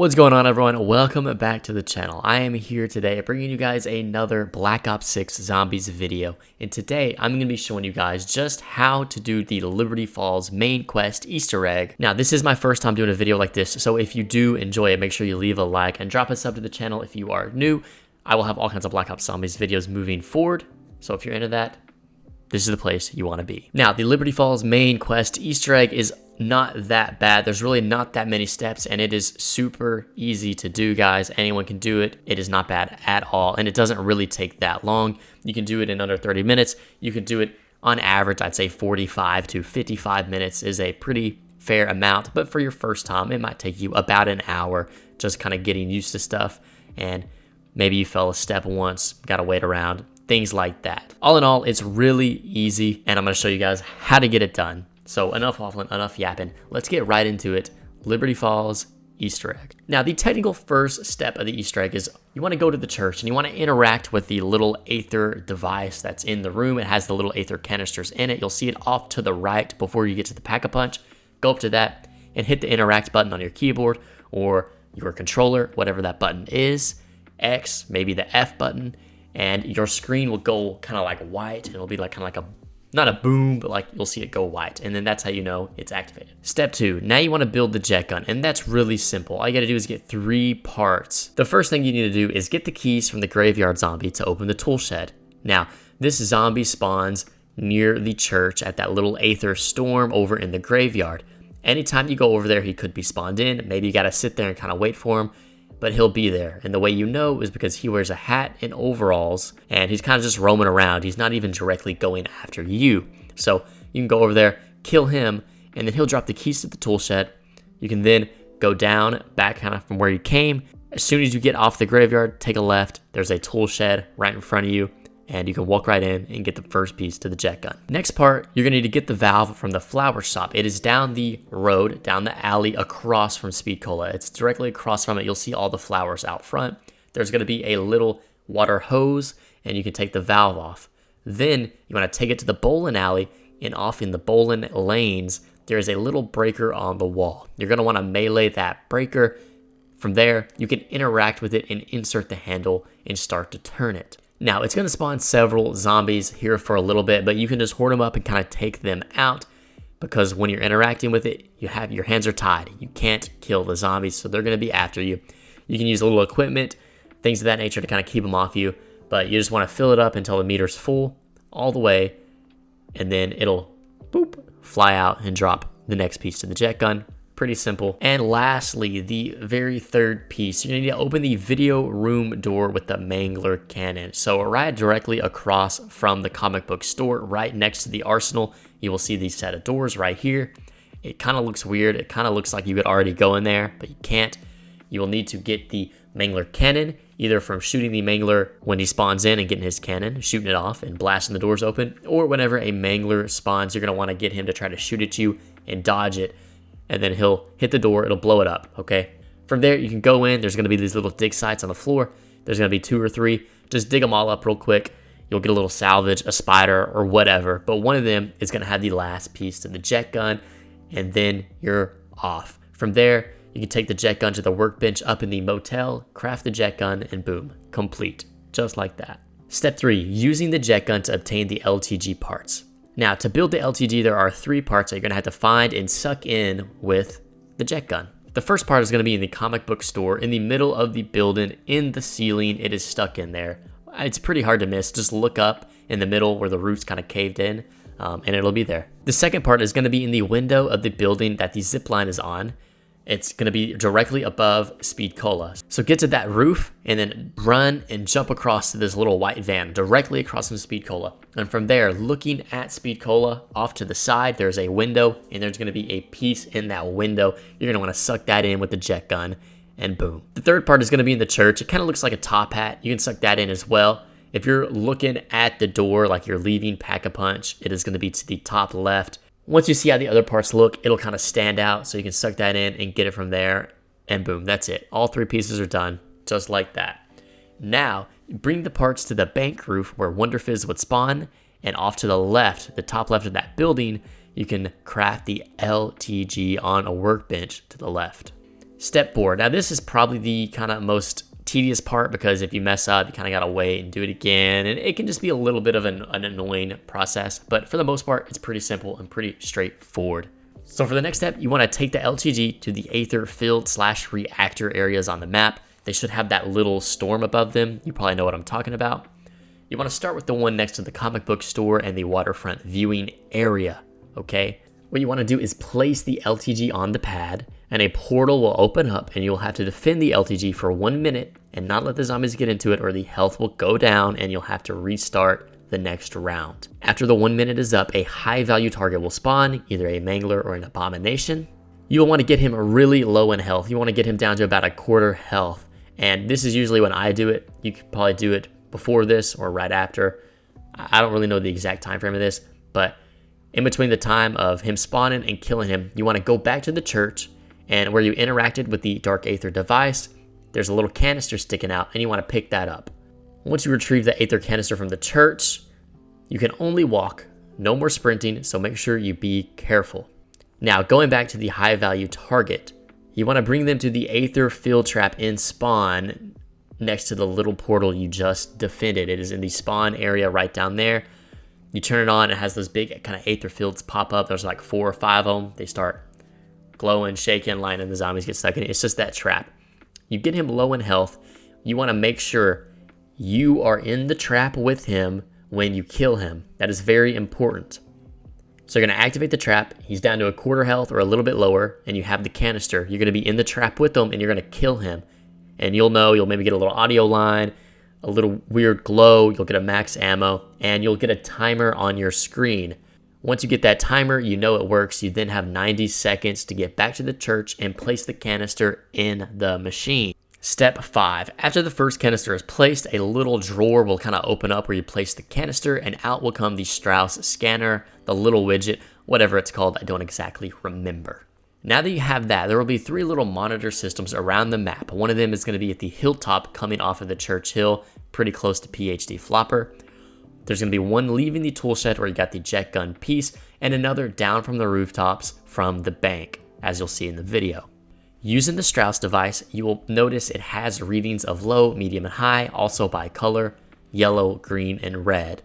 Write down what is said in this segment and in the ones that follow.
What's going on, everyone? Welcome back to the channel. I am here today bringing you guys another Black Ops 6 Zombies video, and today I'm going to be showing you guys just how to do the Liberty Falls main quest Easter egg. Now, this is my first time doing a video like this, so if you do enjoy it, make sure you leave a like and drop a sub to the channel if you are new. I will have all kinds of Black Ops Zombies videos moving forward, so if you're into that, this is the place you want to be. Now, the Liberty Falls main quest Easter egg is not that bad. There's really not that many steps, and it is super easy to do, guys. Anyone can do it. It is not bad at all, and it doesn't really take that long. You can do it in under 30 minutes. You can do it on average, I'd say 45 to 55 minutes is a pretty fair amount, but for your first time, it might take you about an hour just kind of getting used to stuff, and maybe you fell a step once, gotta wait around, things like that. All in all, it's really easy, and I'm gonna show you guys how to get it done. So enough waffling, enough yapping. Let's get right into it. Liberty Falls Easter egg. Now, the technical first step of the Easter egg is you want to go to the church and you want to interact with the little Aether device that's in the room. It has the little Aether canisters in it. You'll see it off to the right before you get to the Pack-a-Punch. Go up to that and hit the interact button on your keyboard or your controller, whatever that button is. X, maybe the F button, and your screen will go kind of like white. It'll be like kind of like a not a boom, but like you'll see it go white, and then that's how you know it's activated. Step 2, now you want to build the jet gun, and that's really simple. All you got to do is get 3 parts. The first thing you need to do is get the keys from the graveyard zombie to open the tool shed. Now, this zombie spawns near the church at that little Aether storm over in the graveyard. Anytime you go over there, he could be spawned in. Maybe you got to sit there and kind of wait for him, but he'll be there. And the way you know is because he wears a hat and overalls, and he's kind of just roaming around. He's not even directly going after you. So you can go over there, kill him, and then he'll drop the keys to the tool shed. You can then go down, back kind of from where you came. As soon as you get off the graveyard, take a left. There's a tool shed right in front of you, and you can walk right in and get the first piece to the jet gun. Next part, you're gonna need to get the valve from the flower shop. It is down the road, down the alley across from Speed Cola. It's directly across from it. You'll see all the flowers out front. There's gonna be a little water hose, and you can take the valve off. Then you wanna take it to the bowling alley, and off in the bowling lanes, there's a little breaker on the wall. You're gonna wanna melee that breaker. From there, you can interact with it and insert the handle and start to turn it. Now, it's going to spawn several zombies here for a little bit, but you can just hoard them up and kind of take them out, because when you're interacting with it, your hands are tied. You can't kill the zombies, so they're going to be after you. You can use a little equipment, things of that nature to kind of keep them off you, but you just want to fill it up until the meter's full all the way, and then it'll boop, fly out and drop the next piece to the jet gun. Pretty simple. And lastly, the very third piece, you're gonna need to open the video room door with the Mangler cannon. So right directly across from the comic book store, right next to the arsenal, you will see these set of doors right here. It kind of looks weird. It kind of looks like you could already go in there, but you can't. You will need to get the Mangler cannon, either from shooting the Mangler when he spawns in and getting his cannon, shooting it off and blasting the doors open, or whenever a Mangler spawns, you're gonna wanna get him to try to shoot at you and dodge it, and then he'll hit the door, it'll blow it up, okay? From there, you can go in, there's gonna be these little dig sites on the floor. There's gonna be 2 or 3, just dig them all up real quick. You'll get a little salvage, a spider, or whatever, but one of them is gonna have the last piece to the jet gun, and then you're off. From there, you can take the jet gun to the workbench up in the motel, craft the jet gun, and boom, complete, just like that. Step 3, using the jet gun to obtain the LTG parts. Now, to build the LTG, there are 3 parts that you're going to have to find and suck in with the jet gun. The first part is going to be in the comic book store, in the middle of the building, in the ceiling. It is stuck in there. It's pretty hard to miss. Just look up in the middle where the roof's kind of caved in, and it'll be there. The second part is going to be in the window of the building that the zip line is on. It's going to be directly above Speed Cola. So get to that roof and then run and jump across to this little white van directly across from Speed Cola. And from there, looking at Speed Cola, off to the side, there's a window, and there's going to be a piece in that window. You're going to want to suck that in with the jet gun, and boom. The third part is going to be in the church. It kind of looks like a top hat. You can suck that in as well. If you're looking at the door like you're leaving Pack-a-Punch, it is going to be to the top left. Once you see how the other parts look, it'll kind of stand out, so you can suck that in and get it from there, and boom, that's it. All 3 pieces are done, just like that. Now, bring the parts to the bank roof where Wonder Fizz would spawn, and off to the left, the top left of that building, you can craft the LTG on a workbench to the left. Step 4. Now this is probably the kind of most tedious part, because if you mess up, you kind of got to wait and do it again, and it can just be a little bit of an annoying process, but for the most part, it's pretty simple and pretty straightforward. So for the next step, you want to take the LTG to the Aether field / reactor areas on the map. They should have that little storm above them. You probably know what I'm talking about. You want to start with the one next to the comic book store and the waterfront viewing area, okay? What you want to do is place the LTG on the pad, and a portal will open up, and you'll have to defend the LTG for 1 minute and not let the zombies get into it, or the health will go down and you'll have to restart the next round. After the 1 minute is up, a high value target will spawn, either a Mangler or an Abomination. You'll want to get him really low in health. You want to get him down to about a quarter health. And this is usually when I do it. You could probably do it before this or right after. I don't really know the exact time frame of this, but in between the time of him spawning and killing him, you want to go back to the church, and where you interacted with the Dark Aether device, there's a little canister sticking out, and you want to pick that up. Once you retrieve the Aether canister from the church, you can only walk, no more sprinting, so make sure you be careful. Now, going back to the high value target, you want to bring them to the Aether field trap in spawn next to the little portal you just defended. It is in the spawn area right down there. You turn it on, it has those big kind of Aether fields pop up. There's like 4 or 5 of them. They start glowing, shaking, lighting, the zombies get stuck in it. It's just that trap. You get him low in health. You want to make sure you are in the trap with him when you kill him. That is very important. So you're going to activate the trap. He's down to a quarter health or a little bit lower, and you have the canister. You're going to be in the trap with him, and you're going to kill him. And you'll maybe get a little audio line, a little weird glow, you'll get a max ammo, and you'll get a timer on your screen. Once you get that timer, you know it works. You then have 90 seconds to get back to the church and place the canister in the machine. Step 5. After the first canister is placed, a little drawer will kind of open up where you place the canister, and out will come the Strauss scanner, the little widget, whatever it's called, I don't exactly remember. Now that you have that, there will be 3 little monitor systems around the map. One of them is going to be at the hilltop coming off of the church hill, pretty close to PhD Flopper. There's going to be one leaving the tool shed where you got the jet gun piece, and another down from the rooftops from the bank, as you'll see in the video. Using the Strauss device, you will notice it has readings of low, medium, and high, also by color, yellow, green, and red.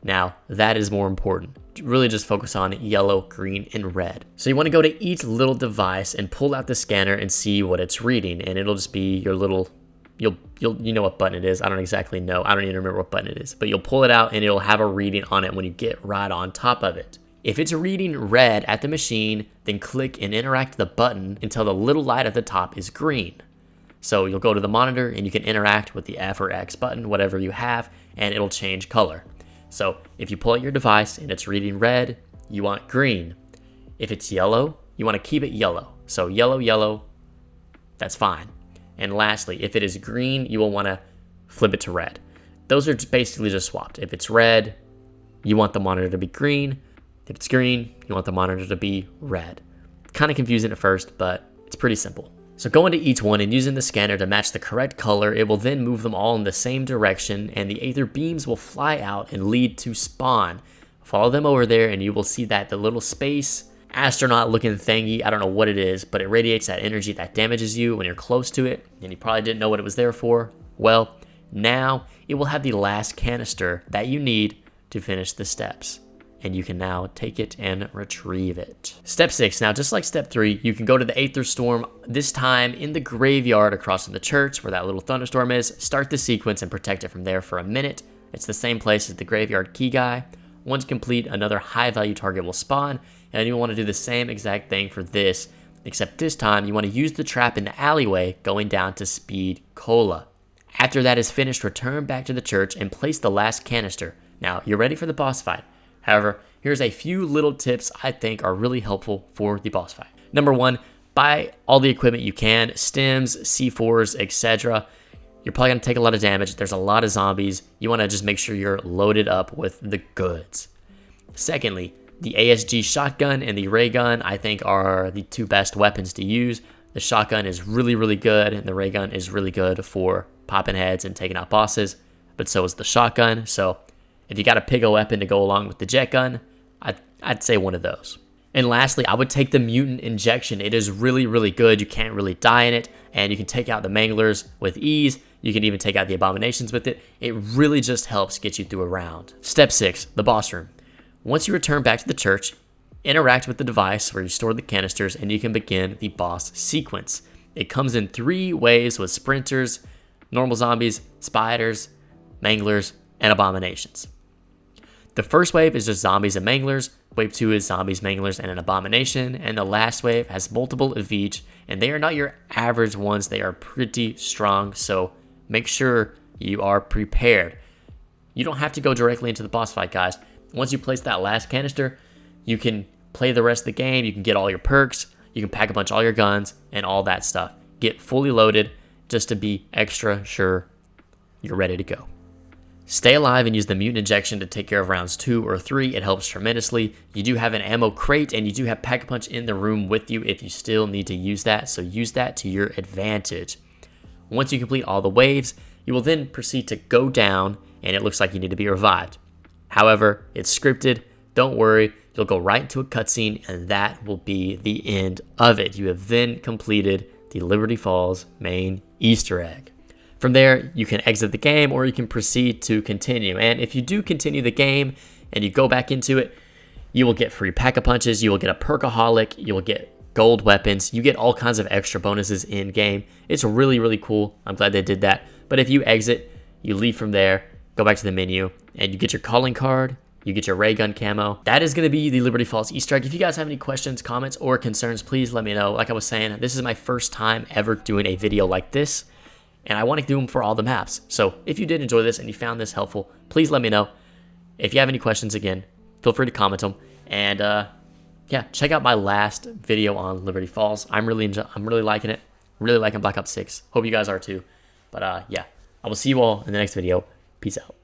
Now, that is more important. Really just focus on yellow, green, and red. So you want to go to each little device and pull out the scanner and see what it's reading, and it'll just be your little, you know what button it is. I don't exactly know. I don't even remember what button it is, but you'll pull it out and it'll have a reading on it when you get right on top of it. If it's reading red at the machine, then click and interact the button until the little light at the top is green. So you'll go to the monitor and you can interact with the F or X button, whatever you have, and it'll change color. So if you pull out your device and it's reading red, you want green. If it's yellow, you want to keep it yellow. So yellow, yellow, that's fine. And lastly, if it is green, you will want to flip it to red. Those are basically just swapped. If it's red, you want the monitor to be green. If it's green, you want the monitor to be red. Kind of confusing at first, but it's pretty simple. So go into each one and using the scanner to match the correct color, it will then move them all in the same direction, and the Aether beams will fly out and lead to spawn. Follow them over there and you will see that the little space astronaut looking thingy, I don't know what it is, but it radiates that energy that damages you when you're close to it, and you probably didn't know what it was there for. Well, now it will have the last canister that you need to finish the steps, and you can now take it and retrieve it. Step 6, now just like step 3, you can go to the Aether Storm, this time in the graveyard across from the church where that little thunderstorm is, start the sequence and protect it from there for a minute. It's the same place as the graveyard key guy. Once complete, another high value target will spawn, and you'll want to do the same exact thing for this, except this time you want to use the trap in the alleyway going down to Speed Cola. After that is finished, return back to the church and place the last canister. Now, you're ready for the boss fight. However, here's a few little tips I think are really helpful for the boss fight. Number 1, buy all the equipment you can, stems, C4s, etc. You're probably going to take a lot of damage. There's a lot of zombies. You want to just make sure you're loaded up with the goods. Secondly, the ASG shotgun and the ray gun I think are the 2 best weapons to use. The shotgun is really, really good, and the ray gun is really good for popping heads and taking out bosses, but so is the shotgun. So if you got to pick a weapon to go along with the jet gun, I'd say one of those. And lastly, I would take the mutant injection. It is really, really good. You can't really die in it, and you can take out the manglers with ease. You can even take out the abominations with it. It really just helps get you through a round. Step 6, the boss room. Once you return back to the church, interact with the device where you store the canisters, and you can begin the boss sequence. It comes in 3 waves with sprinters, normal zombies, spiders, manglers, and abominations. The first wave is just zombies and manglers. Wave 2 is zombies, manglers, and an abomination. And the last wave has multiple of each, and they are not your average ones. They are pretty strong, so make sure you are prepared. You don't have to go directly into the boss fight, guys. Once you place that last canister, you can play the rest of the game. You can get all your perks. You can pack a bunch of all your guns and all that stuff. Get fully loaded just to be extra sure you're ready to go. Stay alive and use the mutant injection to take care of rounds 2 or 3. It helps tremendously. You do have an ammo crate, and you do have Pack-a-Punch in the room with you if you still need to use that, so use that to your advantage. Once you complete all the waves, you will then proceed to go down, and it looks like you need to be revived. However, it's scripted. Don't worry. You'll go right into a cutscene, and that will be the end of it. You have then completed the Liberty Falls main Easter egg. From there, you can exit the game, or you can proceed to continue. And if you do continue the game and you go back into it, you will get free Pack-a-Punches, you will get a Perkaholic, you will get gold weapons, you get all kinds of extra bonuses in game. It's really, really cool. I'm glad they did that. But if you exit, you leave from there, go back to the menu, and you get your calling card, you get your ray gun camo. That is going to be the Liberty Falls Easter egg. If you guys have any questions, comments, or concerns, please let me know. Like I was saying, this is my first time ever doing a video like this, and I want to do them for all the maps. So if you did enjoy this and you found this helpful, please let me know. If you have any questions, again, feel free to comment them. And yeah, check out my last video on Liberty Falls. I'm really liking it. Really liking Black Ops 6. Hope you guys are too. But yeah, I will see you all in the next video. Peace out.